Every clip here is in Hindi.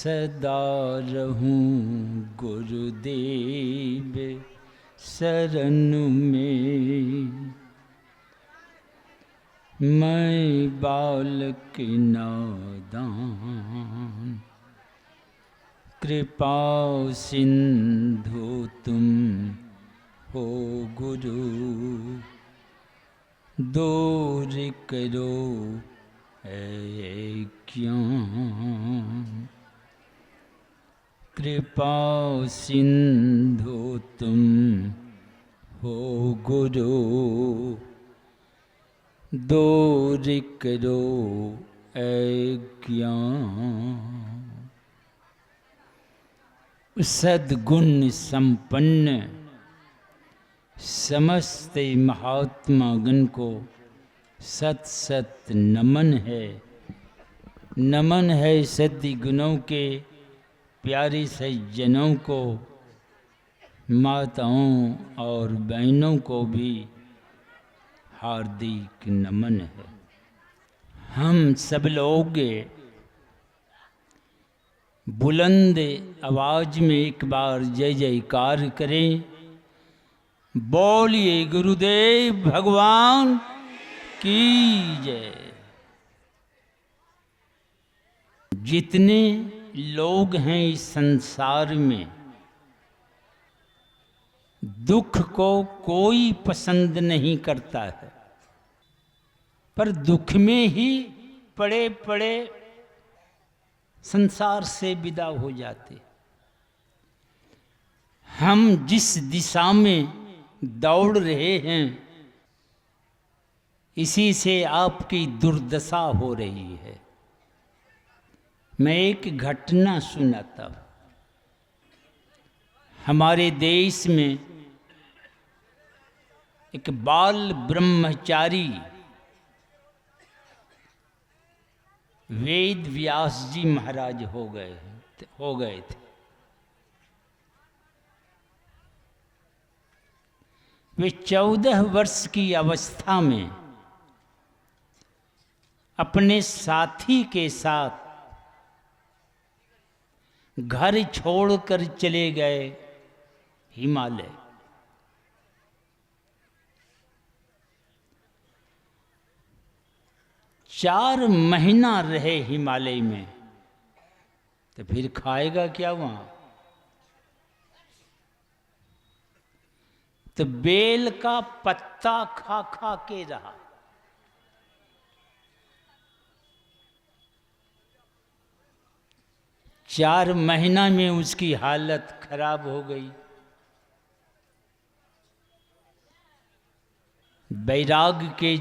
सदा रहूं गुरुदेव शरण में। मैं बालक नादान कृपा सिंधु तुम हो गुरु। दूर करो है ज्ञान। कृपा सिंधु तुम हो गुरु। दूर करो अज्ञान। सद्गुण संपन्न समस्त महात्मागण को सत सत नमन है। नमन है सद्गुणों के प्यारे सज्जनों को। माताओं और बहनों को भी हार्दिक नमन है। हम सब लोग बुलंद आवाज में एक बार जय जयकार करें। बोलिए गुरुदेव भगवान की जय। जितने लोग हैं इस संसार में, दुख को कोई पसंद नहीं करता है, पर दुख में ही पड़े पड़े संसार से विदा हो जाते। हम जिस दिशा में दौड़ रहे हैं, इसी से आपकी दुर्दशा हो रही है। मैं एक घटना सुनाता हूं। हमारे देश में एक बाल ब्रह्मचारी वेद व्यास जी महाराज हो गए थे। वे 14 वर्ष की अवस्था में अपने साथी के साथ घर छोड़कर चले गए हिमालय। चार महीना रहे हिमालय में, तो फिर खाएगा क्या वहां? तो बेल का पत्ता खा खा के रहा। चार महीना में उसकी हालत खराब हो गई। बैराग के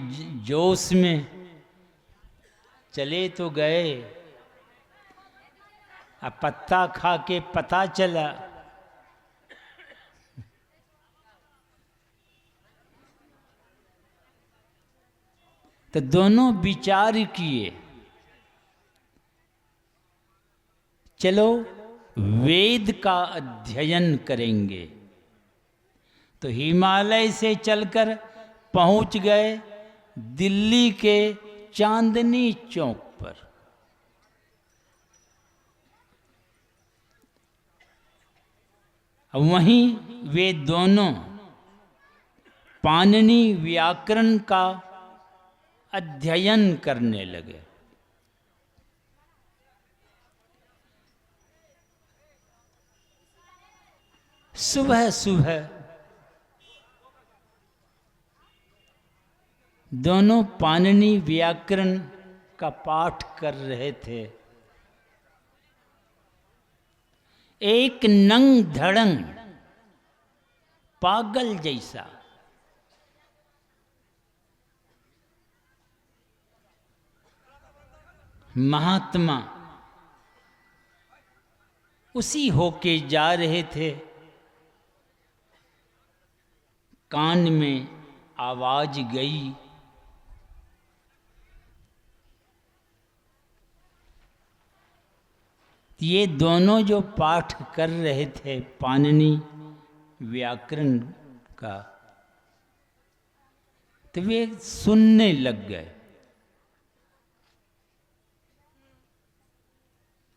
जोश में चले तो गए, अब पत्ता खा के पता चला तो दोनों विचार किए, चलो वेद का अध्ययन करेंगे। तो हिमालय से चलकर पहुंच गए दिल्ली के चांदनी चौक पर। वहीं वे दोनों पाणिनि व्याकरण का अध्ययन करने लगे। सुबह सुबह दोनों पाणिनि व्याकरण का पाठ कर रहे थे। एक नंग धड़ंग पागल जैसा महात्मा उसी होके जा रहे थे। कान में आवाज गई, ये दोनों जो पाठ कर रहे थे पाणिनि व्याकरण का, तो वे सुनने लग गए।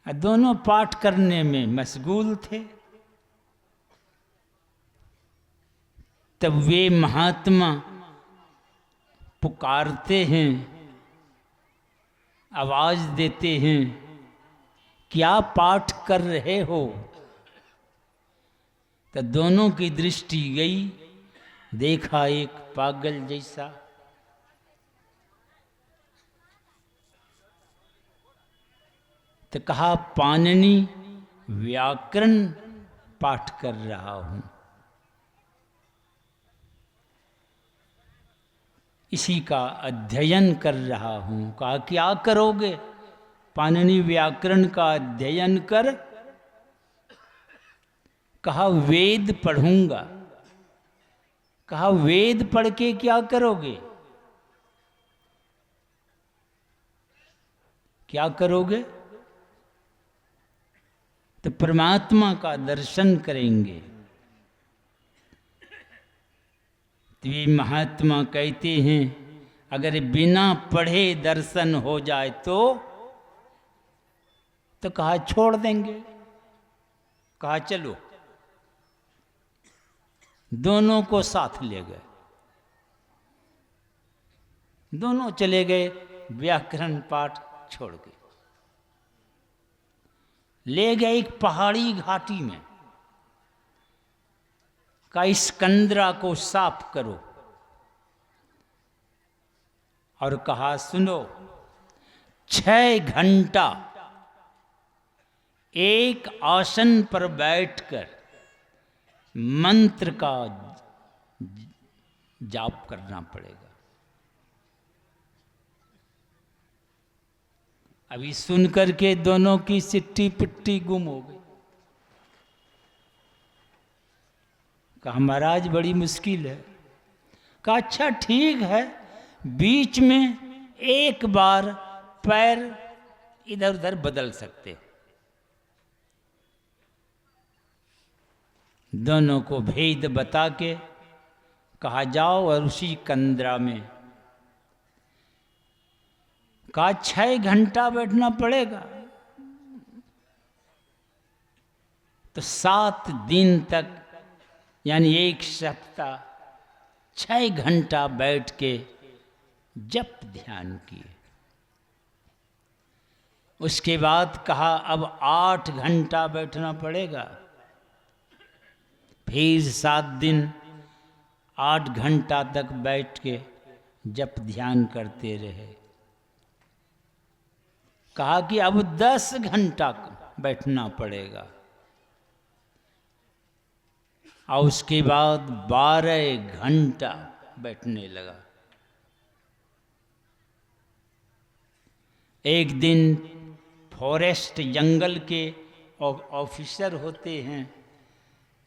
दोनों पाठ करने में मशगूल थे। तब वे महात्मा पुकारते हैं, आवाज देते हैं, क्या पाठ कर रहे हो? तो दोनों की दृष्टि गई, देखा एक पागल जैसा। तो कहा पाणिनि व्याकरण पाठ कर रहा हूं। इसी का अध्ययन कर रहा हूं। कहा क्या करोगे? पाणिनि व्याकरण का अध्ययन कर। कहा वेद पढ़ूंगा। कहा वेद पढ़ के क्या करोगे? क्या करोगे? तो परमात्मा का दर्शन करेंगे। तो ये महात्मा कहते हैं अगर बिना पढ़े दर्शन हो जाए तो कहा छोड़ देंगे। कहा चलो। दोनों को साथ ले गए। दोनों चले गए, व्याकरण पाठ छोड़ के ले गए एक पहाड़ी घाटी में। का इस कंदरा को साफ करो। और कहा सुनो, 6 घंटा एक आसन पर बैठकर मंत्र का जाप करना पड़ेगा। अभी सुनकर के दोनों की सिट्टी पिट्टी गुम हो गई। कहा महाराज बड़ी मुश्किल है। कहा अच्छा ठीक है, बीच में एक बार पैर इधर उधर बदल सकते हो। दोनों को भेद बता के कहा जाओ और उसी कंदरा में। कहा 6 घंटा बैठना पड़ेगा। तो 7 दिन तक यानी 1 सप्ताह 6 घंटा बैठ के जप ध्यान किए। उसके बाद कहा अब 8 घंटा बैठना पड़ेगा। फिर 7 दिन 8 घंटा तक बैठ के जप ध्यान करते रहे। कहा कि अब 10 घंटा बैठना पड़ेगा। और उसके बाद 12 घंटा बैठने लगा। एक दिन फॉरेस्ट जंगल के ऑफिसर होते हैं,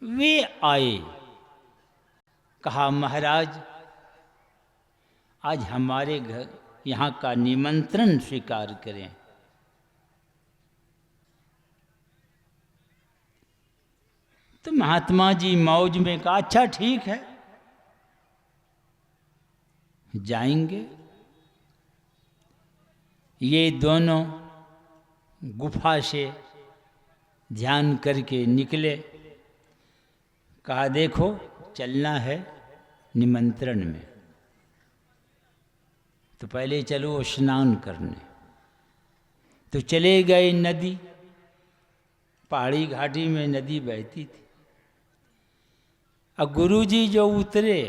वे आए। कहा महाराज आज हमारे घर यहाँ का निमंत्रण स्वीकार करें। तो महात्मा जी मौज में कहा अच्छा ठीक है जाएंगे। ये दोनों गुफा से ध्यान करके निकले। कहा देखो चलना है निमंत्रण में, तो पहले चलो स्नान करने। तो चले गए नदी। पहाड़ी घाटी में नदी बहती थी। और गुरुजी जो उतरे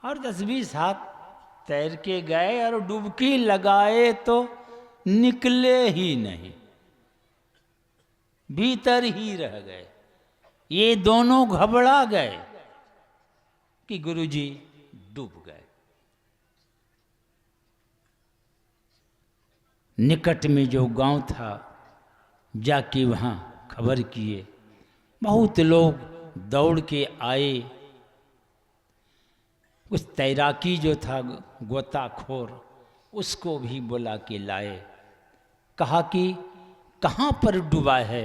और 10-20 हाथ तैर के गए और डुबकी लगाए तो निकले ही नहीं, भीतर ही रह गए। ये दोनों घबरा गए कि गुरुजी डूब गए। निकट में जो गांव था जाके वहां खबर किए। बहुत लोग दौड़ के आए। उस तैराकी जो था गोताखोर, उसको भी बुला के लाए। कहा कि कहाँ पर डूबा है?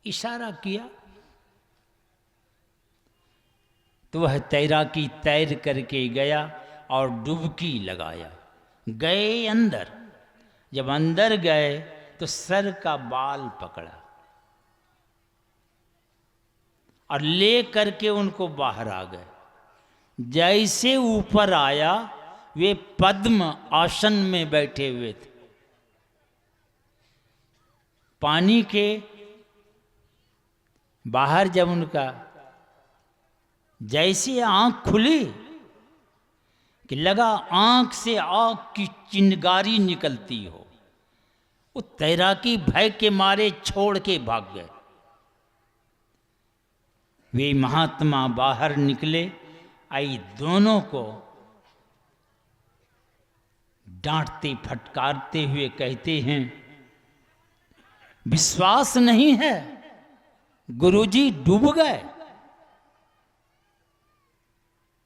इशारा किया तो वह तैराकी तैर करके गया और डुबकी लगाया। गए अंदर जब अंदर गए तो सर का बाल पकड़ा और ले करके उनको बाहर आ गए। जैसे ऊपर आया वे पद्म आसन में बैठे हुए थे। पानी के बाहर जब उनका जैसे आंख खुली कि लगा आंख से आग की चिंगारी निकलती हो, वो तैराकी भय के मारे छोड़ के भाग गए। वे महात्मा बाहर निकले, आई दोनों को डांटते फटकारते हुए कहते हैं, विश्वास नहीं है, गुरुजी डूब गए,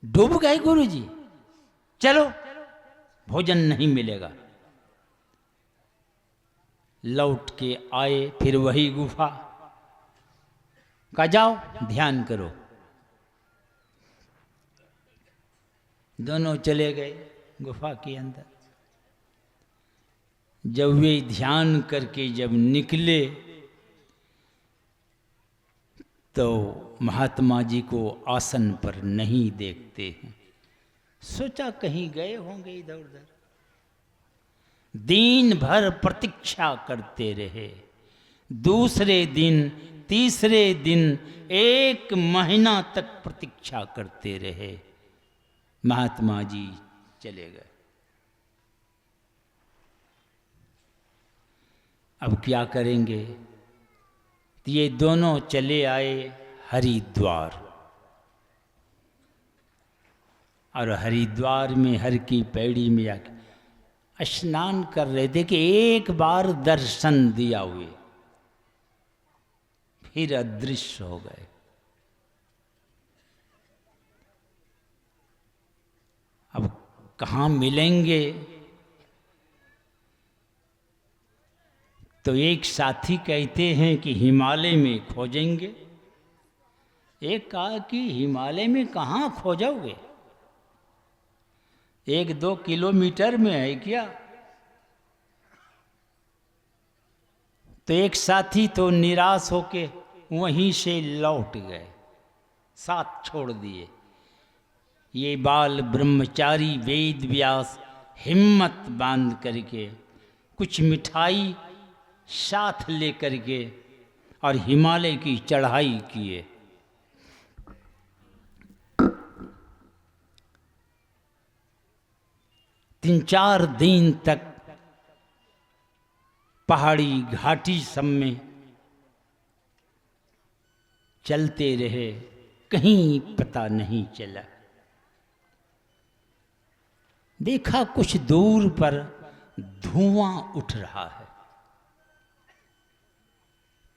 डूब गए गुरुजी, चलो भोजन नहीं मिलेगा। लौट के आए, फिर वही गुफा, कहा जाओ ध्यान करो। दोनों चले गए गुफा के अंदर। जब वे ध्यान करके जब निकले तो महात्मा जी को आसन पर नहीं देखते हैं। सोचा कहीं गए होंगे इधर उधर। दिन भर प्रतीक्षा करते रहे। दूसरे दिन, तीसरे दिन, 1 महीना तक प्रतीक्षा करते रहे। महात्मा जी चले गए। अब क्या करेंगे? तो ये दोनों चले आए हरिद्वार, और हरिद्वार में हर की पैड़ी में आके स्नान कर रहे थे कि एक बार दर्शन दिया हुए फिर अदृश्य हो गए। अब कहाँ मिलेंगे? तो एक साथी कहते हैं कि हिमालय में खोजेंगे। एक कहा कि हिमालय में कहाँ खोजोगे, 1-2 किलोमीटर में है क्या? तो एक साथी तो निराश होके वहीं से लौट गए, साथ छोड़ दिए। ये बाल ब्रह्मचारी वेद व्यास हिम्मत बांध करके कुछ मिठाई साथ लेकर के और हिमालय की चढ़ाई किए। तीन 4 दिन तक पहाड़ी घाटी सब में चलते रहे, कहीं पता नहीं चला। देखा कुछ दूर पर धुआं उठ रहा है।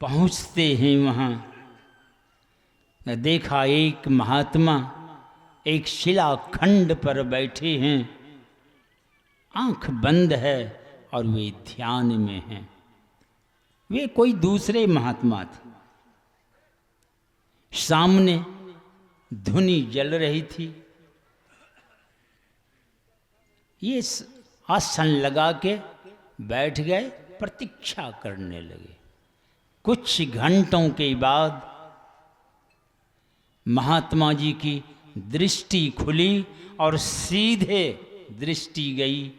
पहुंचते हैं वहां, देखा एक महात्मा एक शिलाखंड पर बैठे हैं, आंख बंद है और वे ध्यान में हैं। वे कोई दूसरे महात्मा थे। सामने धुनी जल रही थी। ये आसन लगा के बैठ गए, प्रतीक्षा करने लगे। कुछ घंटों के बाद महात्मा जी की दृष्टि खुली और सीधे दृष्टि गई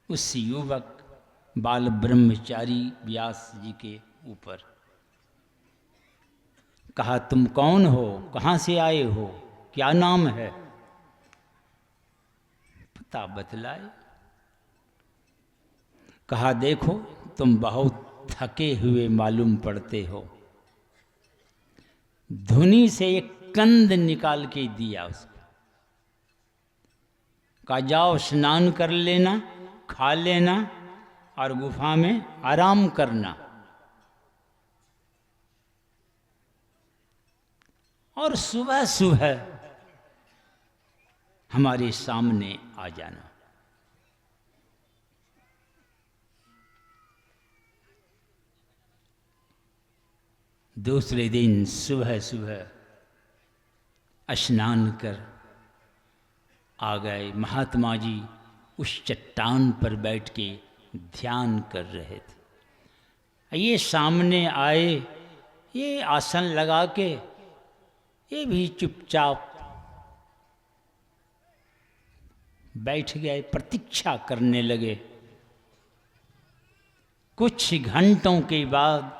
उस युवक बाल ब्रह्मचारी व्यास जी के ऊपर। कहा, तुम कौन हो, कहाँ से आए हो, क्या नाम है? पता बतलाए। कहा, देखो तुम बहुत थके हुए मालूम पड़ते हो। धुनी से एक कंद निकाल के दिया उसको। कहा, जाओ स्नान कर लेना, खा लेना और गुफा में आराम करना, और सुबह सुबह हमारे सामने आ जाना। दूसरे दिन सुबह सुबह स्नान कर आ गए। महात्मा जी उस चट्टान पर बैठ के ध्यान कर रहे थे। ये सामने आए, ये आसन लगा के ये भी चुपचाप बैठ गए, प्रतीक्षा करने लगे। कुछ घंटों के बाद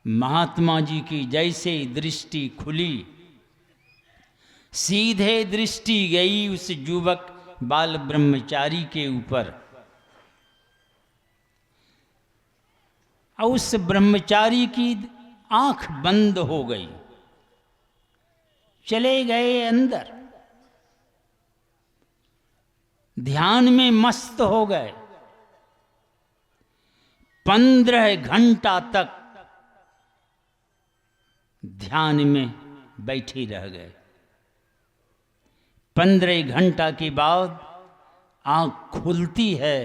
महात्मा जी की जैसे दृष्टि खुली, सीधे दृष्टि गई उस युवक बाल ब्रह्मचारी के ऊपर, और उस ब्रह्मचारी की आंख बंद हो गई। चले गए अंदर, ध्यान में मस्त हो गए। 15 घंटा तक ध्यान में बैठे रह गए। 15 घंटा के बाद आंख खुलती है,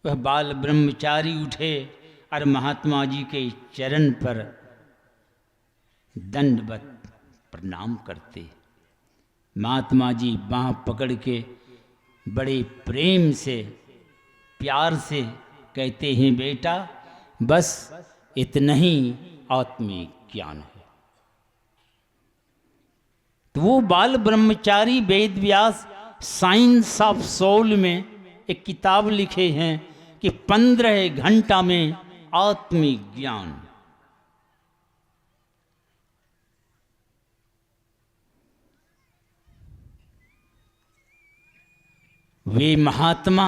वह बाल ब्रह्मचारी उठे और महात्मा जी के चरण पर दंडवत प्रणाम करते। महात्मा जी बाँह पकड़ के बड़े प्रेम से, प्यार से कहते हैं, बेटा बस इतना ही आत्मिक ज्ञान है। तो वो बाल ब्रह्मचारी Ved Vyas science of soul में एक किताब लिखे हैं कि 15 घंटा में आत्मिक ज्ञान। वे महात्मा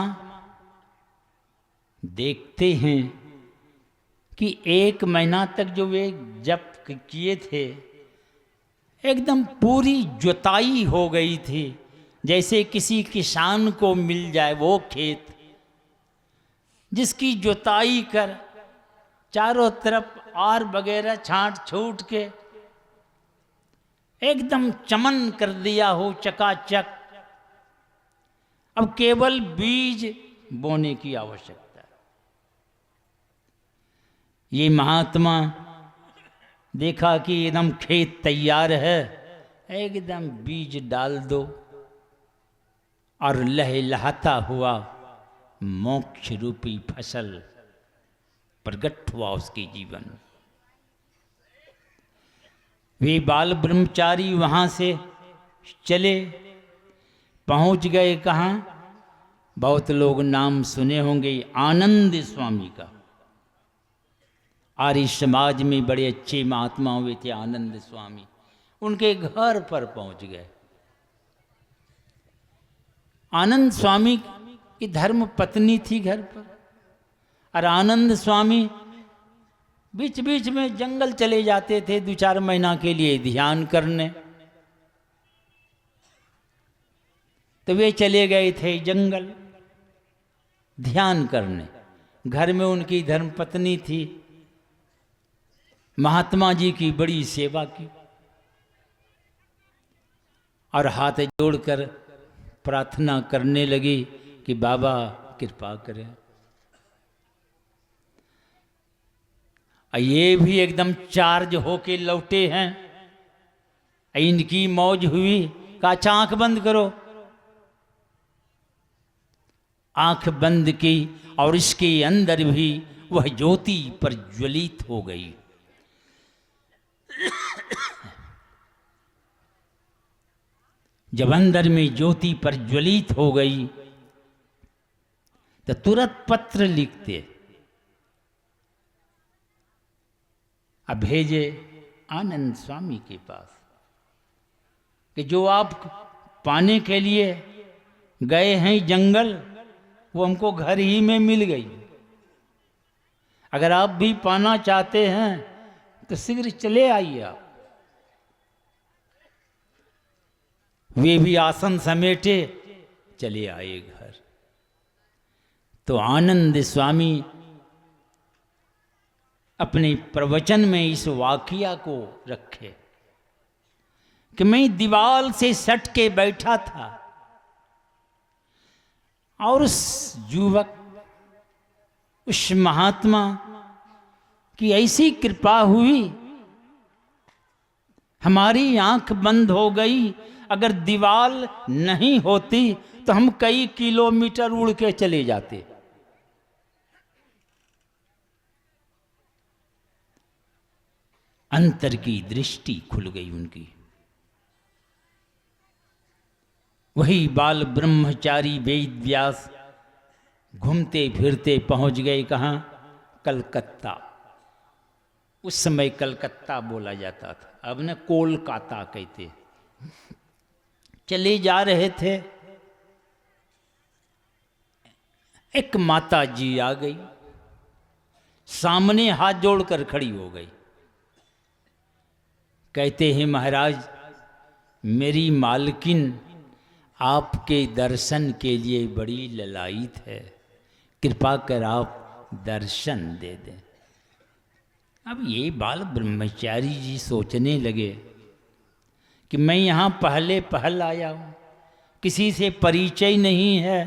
देखते हैं कि 1 महीना तक जो वे जप किए थे, एकदम पूरी जुताई हो गई थी। जैसे किसी किसान को मिल जाए वो खेत जिसकी जुताई कर चारों तरफ आर वगैरह छांट छूट के एकदम चमन कर दिया हो, चकाचक। अब केवल बीज बोने की आवश्यकता है। ये महात्मा देखा कि एकदम खेत तैयार है, एकदम बीज डाल दो और लहलहाता हुआ मोक्ष रूपी फसल प्रकट हुआ उसके जीवन। वे बाल ब्रह्मचारी वहां से चले, पहुंच गए कहाँ? बहुत लोग नाम सुने होंगे आनंद स्वामी का। आर्य समाज में बड़े अच्छे महात्मा हुए थे आनंद स्वामी। उनके घर पर पहुंच गए। आनंद स्वामी की धर्म पत्नी थी घर पर, और आनंद स्वामी बीच बीच में जंगल चले जाते थे 2-4 महीना के लिए ध्यान करने। तो वे चले गए थे जंगल ध्यान करने। घर में उनकी धर्मपत्नी थी, महात्मा जी की बड़ी सेवा की और हाथ जोड़कर प्रार्थना करने लगी कि बाबा कृपा करें। ये भी एकदम चार्ज होके लौटे हैं। इनकी मौज हुई, कहा अच्छा आंख बंद करो। आंख बंद की और इसके अंदर भी वह ज्योति प्रज्वलित हो गई। जब अंदर में ज्योति प्रज्वलित हो गई तो तुरंत पत्र लिखते, अब भेजे आनंद स्वामी के पास कि जो आप पाने के लिए गए हैं जंगल, वो हमको घर ही में मिल गई। अगर आप भी पाना चाहते हैं तो शीघ्र चले आइए आप। वे भी आसन समेटे चले आए घर। तो आनंद स्वामी अपने प्रवचन में इस वाकया को रखे कि मैं दीवार से सट के बैठा था और उस युवक, उस महात्मा की ऐसी कृपा हुई, हमारी आंख बंद हो गई। अगर दीवार नहीं होती तो हम कई किलोमीटर उड़ के चले जाते। अंतर की दृष्टि खुल गई उनकी। वही बाल ब्रह्मचारी वेद व्यास घूमते फिरते पहुंच गए कहाँ? कलकत्ता। उस समय कलकत्ता बोला जाता था, अब न कोलकाता कहते। चले जा रहे थे, एक माता जी आ गई, सामने हाथ जोड़कर खड़ी हो गई। कहते हैं महाराज, मेरी मालकिन आपके दर्शन के लिए बड़ी ललायित है, कृपा कर आप दर्शन दे दें। अब ये बाल ब्रह्मचारी जी सोचने लगे कि मैं यहाँ पहल आया हूँ, किसी से परिचय नहीं है,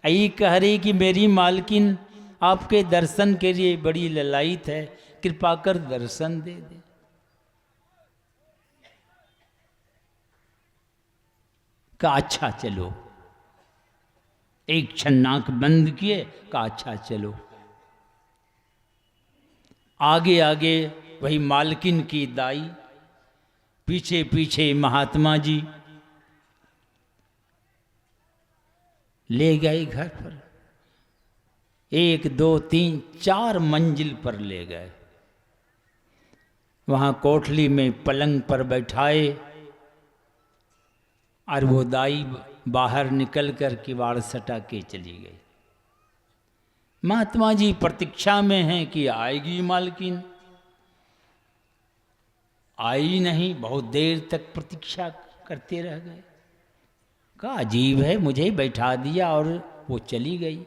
यही कह रही कि मेरी मालकिन आपके दर्शन के लिए बड़ी ललायित है, कृपा कर दर्शन दे दे। कहा अच्छा चलो। एक क्षण नाक बंद किए, कहा अच्छा चलो। आगे आगे वही मालकिन की दाई, पीछे पीछे महात्मा जी ले गए घर पर। 1 2 3 4 मंजिल पर ले गए। वहां कोठली में पलंग पर बैठाए और वो दाई बाहर निकल कर किवाड़ सटा के चली गई। महात्मा जी प्रतीक्षा में हैं कि आएगी मालकिन, आई नहीं। बहुत देर तक प्रतीक्षा करते रह गए। कहा अजीब है, मुझे बैठा दिया और वो चली गई।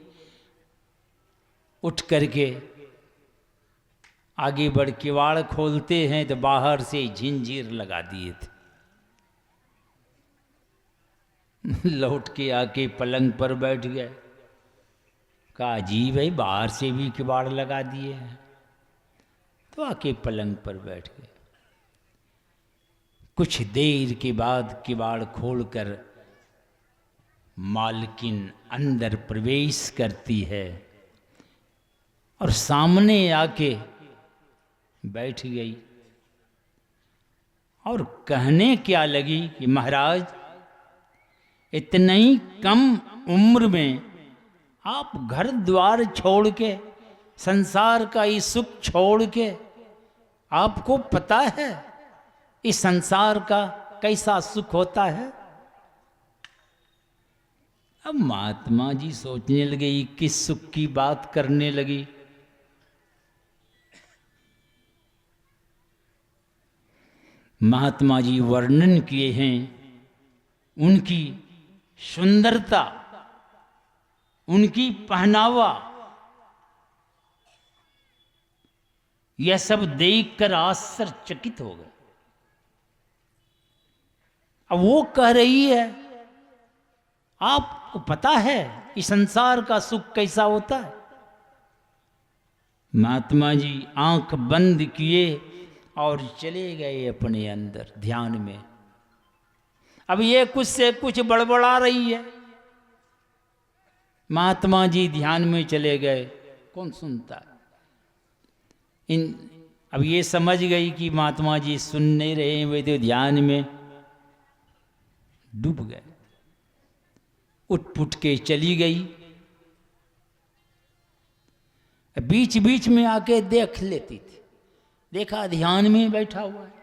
उठ करके आगे बढ़ किवाड़ खोलते हैं तो बाहर से झंझीर लगा दिए थे। लौट के आके पलंग पर बैठ गए। कहा अजीब है, बाहर से भी किवाड़ लगा दिए हैं। तो आके पलंग पर बैठ गए। कुछ देर के बाद किवाड़ खोलकर मालकिन अंदर प्रवेश करती है और सामने आके बैठ गई और कहने क्या लगी कि महाराज, इतनी कम उम्र में आप घर द्वार छोड़ के, संसार का ये सुख छोड़ के, आपको पता है इस संसार का कैसा सुख होता है? अब महात्मा जी सोचने लगे ये किस सुख की बात करने लगी। महात्मा जी वर्णन किए हैं उनकी सुंदरता, उनकी पहनावा, यह सब देखकर आश्चर्यचकित हो गए। अब वो कह रही है आपको पता है इस संसार का सुख कैसा होता है? महात्मा जी आंख बंद किए और चले गए अपने अंदर ध्यान में। अब ये कुछ से कुछ बड़बड़ा रही है। महात्मा जी ध्यान में चले गए, कौन सुनता है? अब ये समझ गई कि महात्मा जी सुन नहीं रहे, वे तो ध्यान में डूब गए। उठ पुट के चली गई। बीच बीच में आके देख लेती थी। देखा ध्यान में बैठा हुआ है।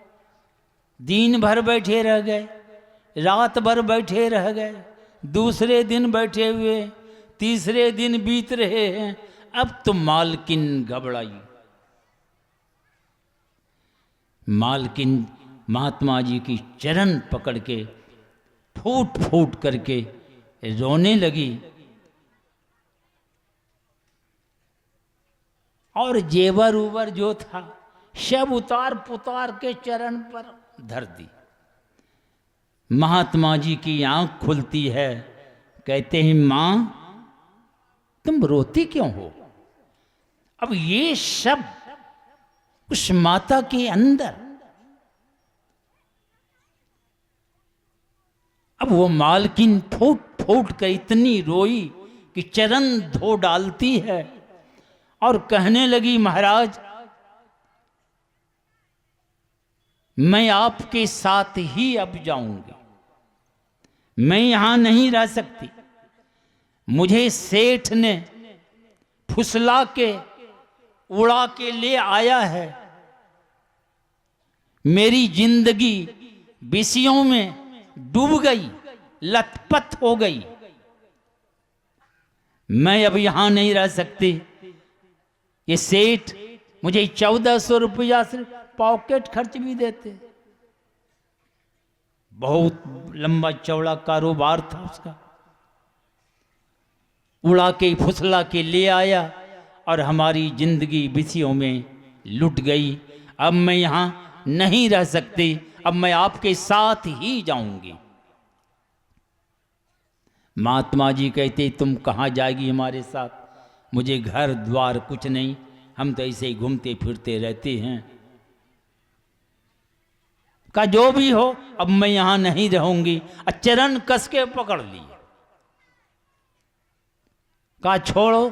दिन भर बैठे रह गए, रात भर बैठे रह गए, दूसरे दिन बैठे हुए, तीसरे दिन बीत रहे हैं। अब तो मालकिन घबराई। मालकिन महात्मा जी की चरण पकड़ के फूट फूट करके रोने लगी और जेवर उवर जो था सब उतार पुतार के चरण पर धर दी। महात्मा जी की आंख खुलती है, कहते हैं मां तुम रोती क्यों हो? अब ये सब उस माता के अंदर, अब वो मालकिन फूट फूट कर इतनी रोई कि चरण धो डालती है और कहने लगी महाराज मैं आपके साथ ही अब जाऊंगी, मैं यहां नहीं रह सकती। मुझे सेठ ने फुसला के उड़ा के ले आया है। मेरी जिंदगी विषयों में डूब गई, लथपथ हो गई। मैं अब यहां नहीं रह सकती। ये सेठ मुझे 1400 रुपया सिर्फ पॉकेट खर्च भी देते। बहुत लंबा चौड़ा कारोबार था उसका। उड़ा के फुसला के ले आया और हमारी जिंदगी विषयों में लुट गई। अब मैं यहां नहीं रह सकती, अब मैं आपके साथ ही जाऊंगी। महात्मा जी कहते, तुम कहाँ जाएगी हमारे साथ? मुझे घर द्वार कुछ नहीं, हम तो ऐसे ही घूमते फिरते रहते हैं। का जो भी हो, अब मैं यहां नहीं रहूंगी। चरण कस के पकड़ लिए। का छोड़ो,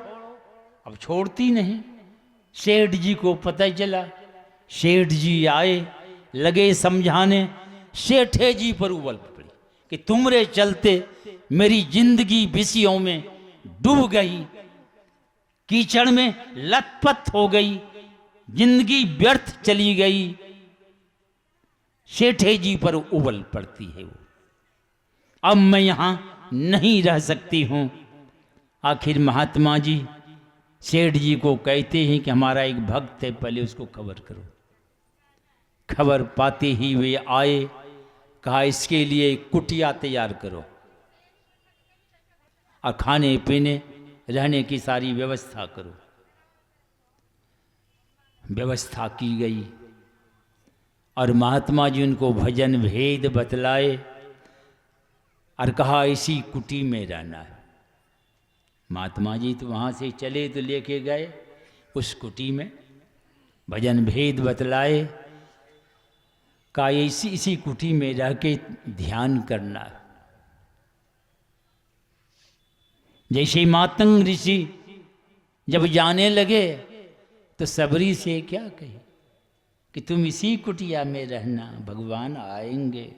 अब छोड़ती नहीं। सेठ जी को पता चला, सेठ जी आए, लगे समझाने। सेठे जी पर उबल पड़ी कि तुमरे चलते मेरी जिंदगी विषयों में डूब गई, कीचड़ में लथपथ हो गई, जिंदगी व्यर्थ चली गई। सेठे जी पर उबल पड़ती है वो। अब मैं यहां नहीं रह सकती हूं। आखिर महात्मा जी सेठ जी को कहते हैं कि हमारा एक भक्त है, पहले उसको खबर करो। खबर पाते ही वे आए। कहा, इसके लिए कुटिया तैयार करो और खाने पीने रहने की सारी व्यवस्था करो। व्यवस्था की गई और महात्मा जी उनको भजन भेद बतलाए और कहा, इसी कुटी में रहना है। महात्मा जी तो वहाँ से चले तो लेके गए उस कुटी में, भजन भेद बतलाए। कहा, इसी कुटी में रह के ध्यान करना। जैसे मातंग ऋषि जब जाने लगे तो सबरी से क्या कहे कि तुम इसी कुटिया में रहना, भगवान आएंगे।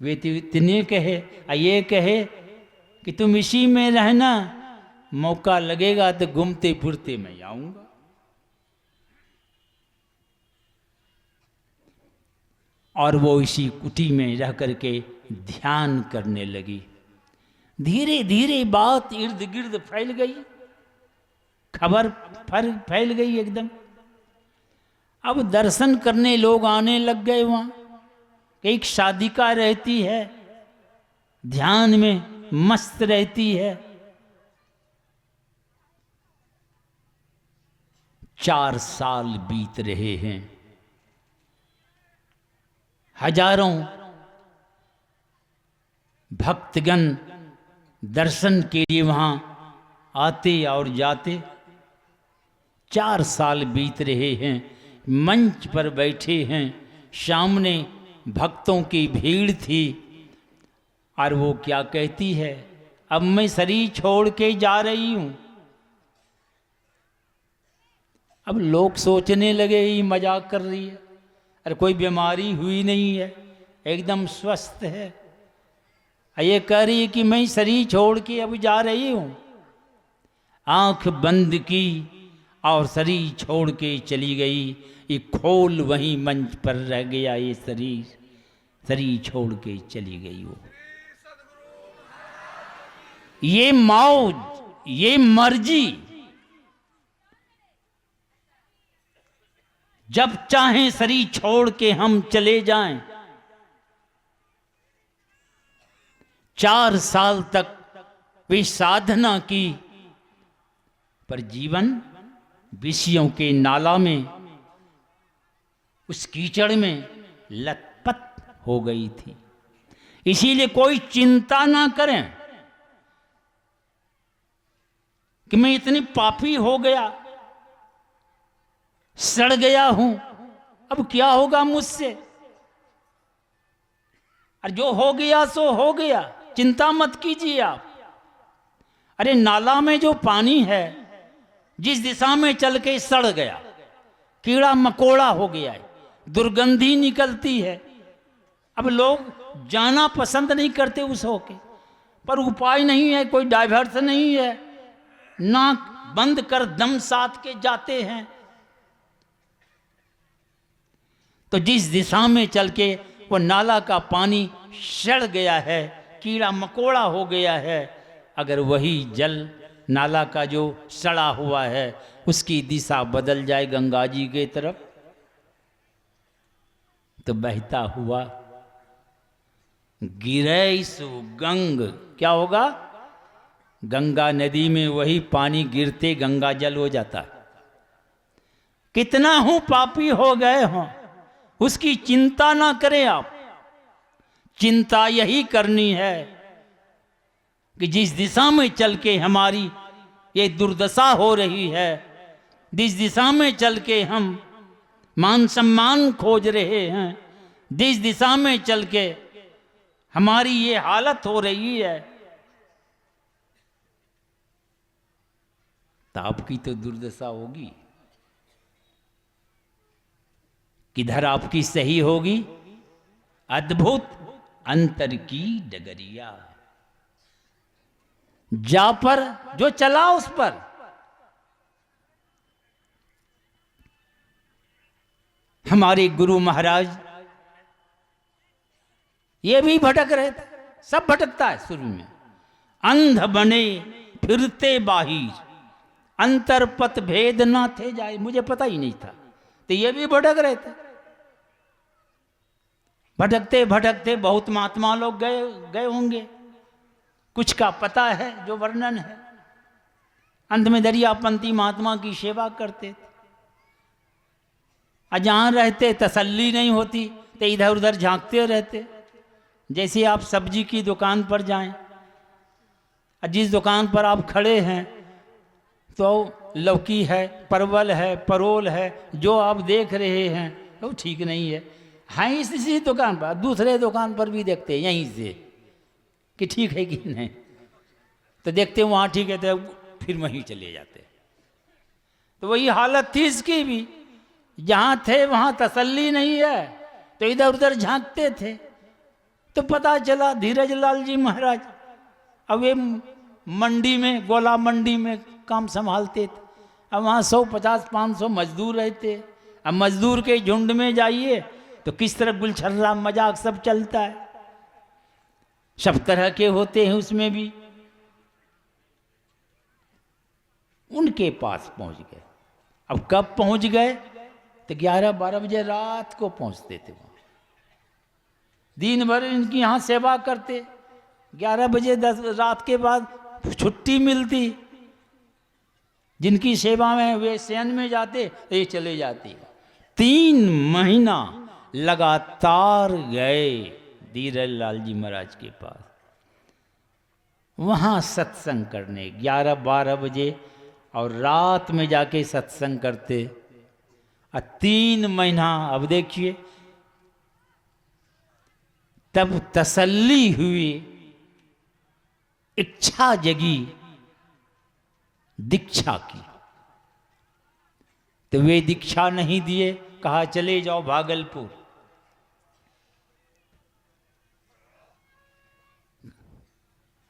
वे तो इतने कहे, ये कहे कि तुम इसी में रहना, मौका लगेगा तो घूमते फिरते मैं आऊंगा। और वो इसी कुटी में रह करके ध्यान करने लगी। धीरे धीरे बात इर्द गिर्द फैल गई, खबर फैल गई एकदम। अब दर्शन करने लोग आने लग गए वहां। एक साधिका रहती है, ध्यान में मस्त रहती है। 4 साल बीत रहे हैं। हजारों भक्तगण दर्शन के लिए वहां आते और जाते। 4 साल बीत रहे हैं। मंच पर बैठे हैं, सामने भक्तों की भीड़ थी। और वो क्या कहती है, अब मैं शरीर छोड़ के जा रही हूं। अब लोग सोचने लगे ये मजाक कर रही है, अरे कोई बीमारी हुई नहीं है, एकदम स्वस्थ है। ये कह रही है कि मैं शरीर छोड़ के अब जा रही हूं। आंख बंद की और शरीर छोड़ के चली गई। ये खोल वहीं मंच पर रह गया। ये शरीर छोड़ के चली गई वो। ये मौज, ये मर्जी, जब चाहें शरीर छोड़ के हम चले जाएं। 4 साल तक वे साधना की, पर जीवन विषयों के नाला में, उस कीचड़ में लथपथ हो गई थी। इसीलिए कोई चिंता ना करें कि मैं इतनी पापी हो गया, सड़ गया हूं, अब क्या होगा मुझसे। और जो हो गया सो हो गया, चिंता मत कीजिए आप। अरे नाला में जो पानी है, जिस दिशा में चल के सड़ गया, कीड़ा मकोड़ा हो गया है, दुर्गंधी निकलती है। अब लोग जाना पसंद नहीं करते उस होके, पर उपाय नहीं है, कोई डाइवर्स नहीं है, नाक बंद कर दम साध के जाते हैं। तो जिस दिशा में चल के वो नाला का पानी सड़ गया है, कीड़ा मकोड़ा हो गया है, अगर वही जल नाला का जो सड़ा हुआ है उसकी दिशा बदल जाए गंगा जी के तरफ, तो बहता हुआ गिरे सु गंग, क्या होगा? गंगा नदी में वही पानी गिरते गंगा जल हो जाता है। कितना हूं पापी हो गए हों, उसकी चिंता ना करें आप। चिंता यही करनी है कि जिस दिशा में चल के हमारी ये दुर्दशा हो रही है, जिस दिशा में चल के हम मान सम्मान खोज रहे हैं, जिस दिशा में चल के हमारी ये हालत हो रही है, तो आपकी तो दुर्दशा होगी। किधर आपकी सही होगी? अद्भुत अंतर की डगरिया, जा पर जो चला उस पर। हमारे गुरु महाराज ये भी भटक रहे थे, सब भटकता है शुरू में। अंध बने फिरते बाहिर, अंतर पथ भेद ना थे जाए, मुझे पता ही नहीं था, तो ये भी भटक रहे थे। भटकते भटकते बहुत महात्मा लोग गए होंगे, कुछ का पता है जो वर्णन है। अंत में दरियापंथी महात्मा की सेवा करते थे, जहां रहते तसल्ली नहीं होती तो इधर उधर झांकते रहते। जैसे आप सब्जी की दुकान पर जाएं, जिस दुकान पर आप खड़े हैं तो लौकी है, परवल है, परोल है, जो आप देख रहे हैं वो ठीक नहीं है, हाँ इसी दुकान पर, दूसरे दुकान पर भी देखते हैं यहीं से कि ठीक है कि नहीं, तो देखते हैं वहाँ ठीक है तो फिर वहीं चले जाते। तो वही हालत थी इसकी भी, जहाँ थे वहाँ तसल्ली नहीं है तो इधर उधर झांकते थे। तो पता चला धीरज लाल जी महाराज अब वे मंडी में, गोला मंडी में काम संभालते थे। अब वहाँ 150-500 मजदूर रहते। अब मजदूर के झुंड में जाइए तो किस तरह गुलछर्रा मजाक सब चलता है, सब तरह के होते हैं उसमें भी। उनके पास पहुंच गए। अब कब पहुंच गए? तो 11-12 बजे रात को पहुंचते थे वहां। दिन भर इनकी यहाँ सेवा करते, 11 बजे 10 रात के बाद छुट्टी मिलती। जिनकी सेवा में वे शयन में जाते तो ये चले जाते। 3 महीना लगातार गए धीरज लाल जी महाराज के पास, वहाँ सत्संग करने 11-12 बजे और रात में जाके सत्संग करते। 3 महीना, अब देखिए तब तसल्ली हुई, इच्छा जगी दीक्षा की। तो वे दीक्षा नहीं दिए, कहा चले जाओ भागलपुर।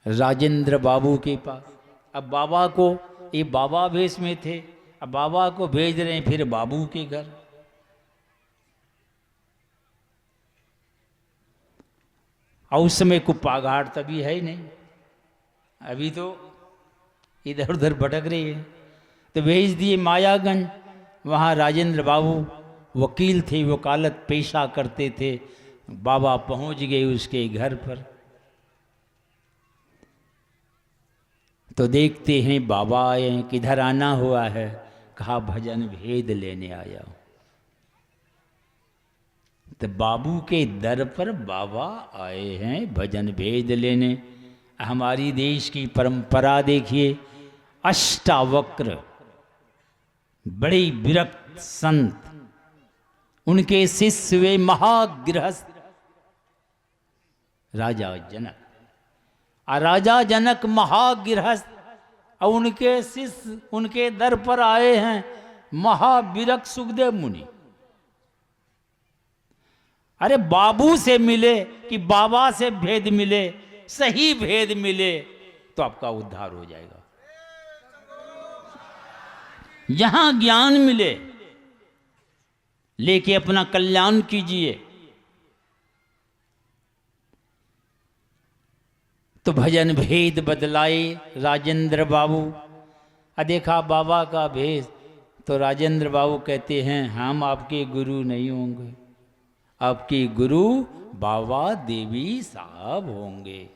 राजेंद्र बाबू के पास। अब बाबा को, ये बाबा भेष में थे, अब बाबा को भेज रहे हैं फिर बाबू के घर। और उस समय कुप्पाघाट तभी है ही नहीं, अभी तो इधर उधर भटक रही है। तो भेज दिए मायागंज। वहाँ राजेंद्र बाबू वकील थे, वकालत पेशा करते थे। बाबा पहुँच गए उसके घर पर। तो देखते हैं बाबा आए हैं, किधर आना हुआ है? कहा भजन भेद लेने आया हूँ। तो बाबू के दर पर बाबा आए हैं भजन भेद लेने। हमारी देश की परंपरा देखिए, अष्टावक्र बड़े विरक्त संत, उनके शिष्य वे महागृहस्थ राजा जनक। राजा जनक महागृहस्थ और उनके शिष्य उनके दर पर आए हैं महाविरक्त सुखदेव मुनि। अरे बाबू से मिले कि बाबा से भेद मिले, सही भेद मिले तो आपका उद्धार हो जाएगा। जहां ज्ञान मिले लेके अपना कल्याण कीजिए। तो भजन भेद बदलाए राजेंद्र बाबू। देखा बाबा का भेद, तो राजेंद्र बाबू कहते हैं हम आपके गुरु नहीं होंगे, आपके गुरु बाबा देवी साहब होंगे।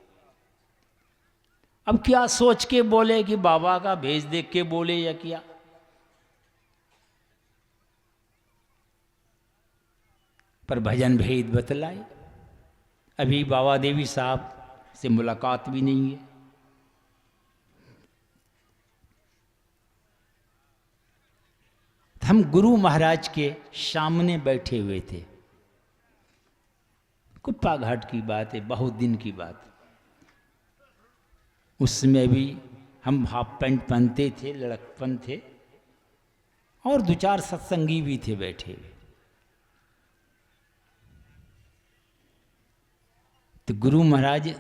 अब क्या सोच के बोले कि बाबा का भेष देख के बोले या क्या? पर भजन भेद बतलाए। अभी बाबा देवी साहब से मुलाकात भी नहीं है। हम गुरु महाराज के सामने बैठे हुए थे। कुप्पा घाट की बात है, बहुत दिन की बात। उसमें भी हम हाफ पैंट पहनते थे, लड़कपन थे, और दो चार सत्संगी भी थे बैठे हुए। तो गुरु महाराज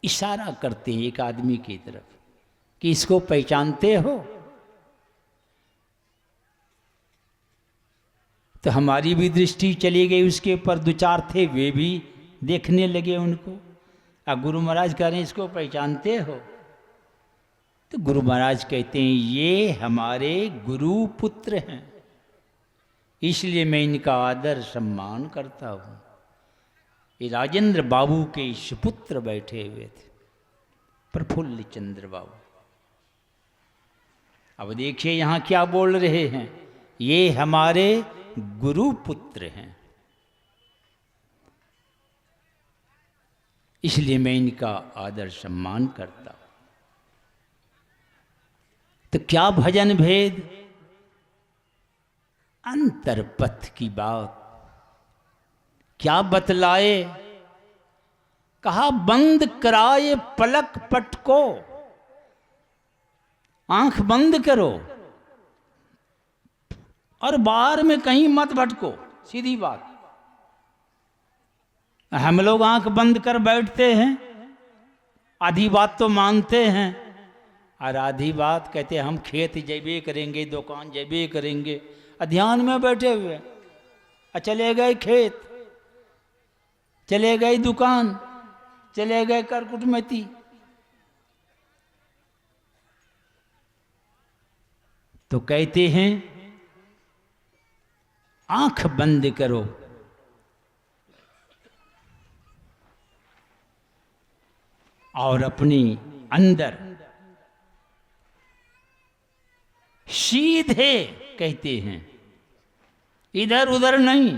इशारा करते हैं एक आदमी की तरफ कि इसको पहचानते हो? तो हमारी भी दृष्टि चली गई उसके ऊपर। दो चार थे, वे भी देखने लगे उनको। अब गुरु महाराज कह रहे हैं इसको पहचानते हो? तो गुरु महाराज कहते हैं ये हमारे गुरु पुत्र हैं, इसलिए मैं इनका आदर सम्मान करता हूं। ये राजेंद्र बाबू के सुपुत्र बैठे हुए थे, प्रफुल्ल चंद्र बाबू। अब देखिए यहां क्या बोल रहे हैं, ये हमारे गुरु पुत्र हैं, इसलिए मैं इनका आदर सम्मान करता हूं। तो क्या भजन भेद? अंतरपथ की बात क्या बतलाए? कहा बंद कराए पलक पट को, आंख बंद करो और बाहर में कहीं मत भटको। सीधी बात। हम लोग आंख बंद कर बैठते हैं, आधी बात तो मानते हैं और आधी बात कहते हम खेत जैबे करेंगे, दुकान जैबे करेंगे, ध्यान में बैठे हुए। चले गए खेत, चले गए दुकान, चले गए करकुटमती। तो कहते हैं आंख बंद करो और अपनी अंदर सीधे, कहते हैं इधर उधर नहीं,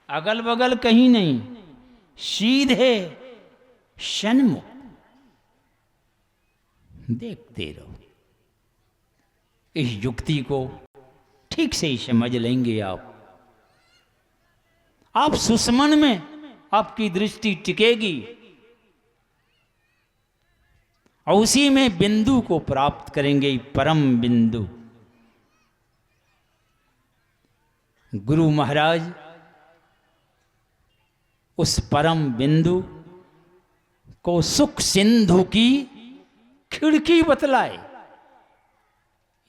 अगल बगल कहीं नहीं, सीधे सन्मुख देखते रहो। इस युक्ति को ठीक से ही समझ लेंगे आप सुषमन में आपकी दृष्टि टिकेगी और उसी में बिंदु को प्राप्त करेंगे, परम बिंदु। गुरु महाराज उस परम बिंदु को सुख सिंधु की खिड़की बतलाए।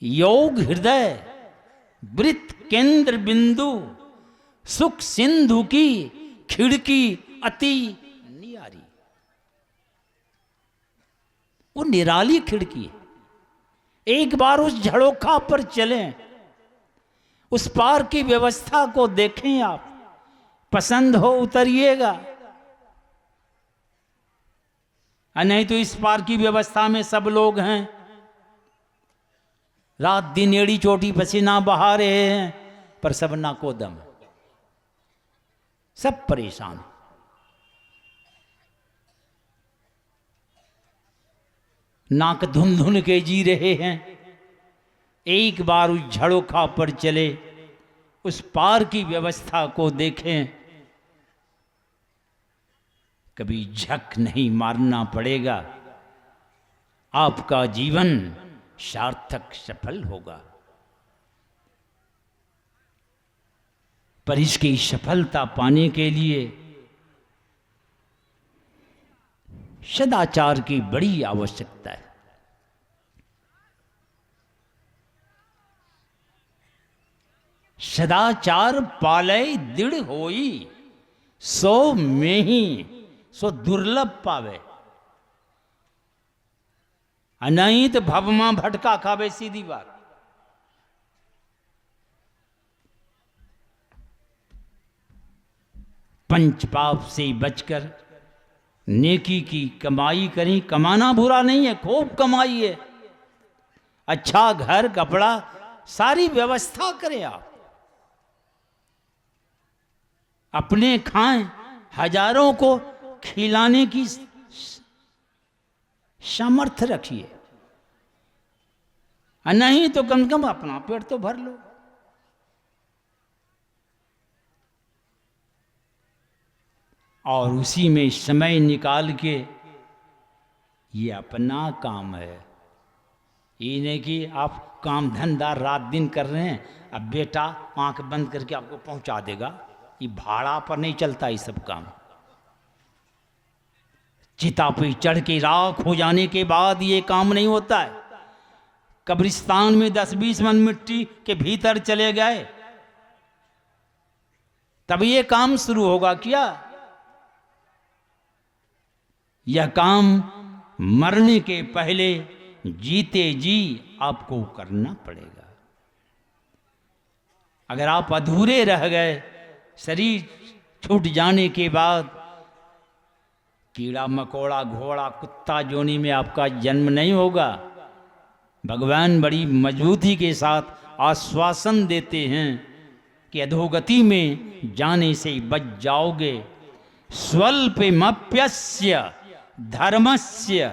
योग हृदय वृत्त केंद्र बिंदु, सुख सिंधु की खिड़की अति निराली। वो निराली खिड़की है। एक बार उस झड़ोखा पर चलें, उस पार की व्यवस्था को देखें आप, पसंद हो उतरिएगा, नहीं तो इस पार की व्यवस्था में सब लोग हैं, रात दिन एड़ी चोटी पसीना बहा रहे हैं, पर सब नाकोदम, सब परेशान। नाक धुन धुन के जी रहे हैं। एक बार उस झड़ोखा पर चले, उस पार की व्यवस्था को देखें, कभी झक नहीं मारना पड़ेगा, आपका जीवन सार्थक सफल होगा। पर इसकी सफलता पाने के लिए सदाचार की बड़ी आवश्यकता है। सदाचार पाले दृढ़ होई, सो में ही सो दुर्लभ पावे, नहीं तो भवमा भटका खावे, सीधी बात। पंच पाप से बचकर नेकी की कमाई करें। कमाना बुरा नहीं है, खूब कमाई है, अच्छा घर कपड़ा सारी व्यवस्था करें आप, अपने खाएं, हजारों को खिलाने की सामर्थ्य रखिए, नहीं तो कम से कम अपना पेट तो भर लो। और उसी में समय निकाल के, ये अपना काम है, ये नहीं कि आप काम धंधा रात दिन कर रहे हैं, अब बेटा आंख बंद करके आपको पहुंचा देगा, ये भाड़ा पर नहीं चलता ये सब काम। चिता पे चढ़ के राख हो जाने के बाद ये काम नहीं होता है। कब्रिस्तान में 10-20 मन मिट्टी के भीतर चले गए तब ये काम शुरू होगा क्या? यह काम मरने के पहले जीते जी आपको करना पड़ेगा। अगर आप अधूरे रह गए, शरीर छूट जाने के बाद कीड़ा मकोड़ा घोड़ा कुत्ता जोनी में आपका जन्म नहीं होगा। भगवान बड़ी मजबूती के साथ आश्वासन देते हैं कि अधोगति में जाने से बच जाओगे। स्वल्पमप्यस्य धर्मस्य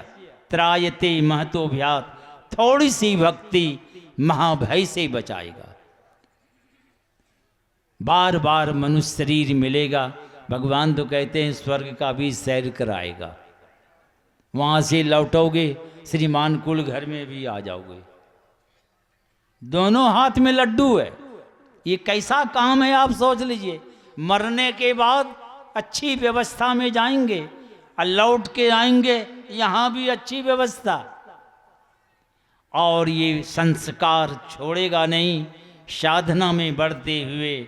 त्रायते महतोभ्यात्, थोड़ी सी भक्ति महाभय से बचाएगा। बार बार मनुष्य शरीर मिलेगा, भगवान तो कहते हैं स्वर्ग का भी सैर कराएगा, वहां से लौटोगे श्रीमान कुल घर में भी आ जाओगे। दोनों हाथ में लड्डू है, ये कैसा काम है आप सोच लीजिए। मरने के बाद अच्छी व्यवस्था में जाएंगे और लौट के आएंगे, यहां भी अच्छी व्यवस्था, और ये संस्कार छोड़ेगा नहीं। साधना में बढ़ते हुए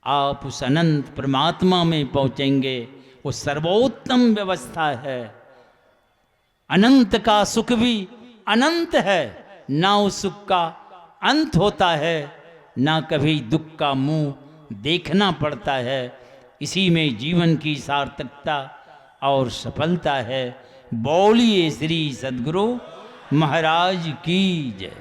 आप उस अनंत परमात्मा में पहुंचेंगे। वो सर्वोत्तम व्यवस्था है। अनंत का सुख भी अनंत है, ना उस सुख का अंत होता है, ना कभी दुख का मुंह देखना पड़ता है। इसी में जीवन की सार्थकता और सफलता है। बोलिए श्री सद्गुरु महाराज की जय।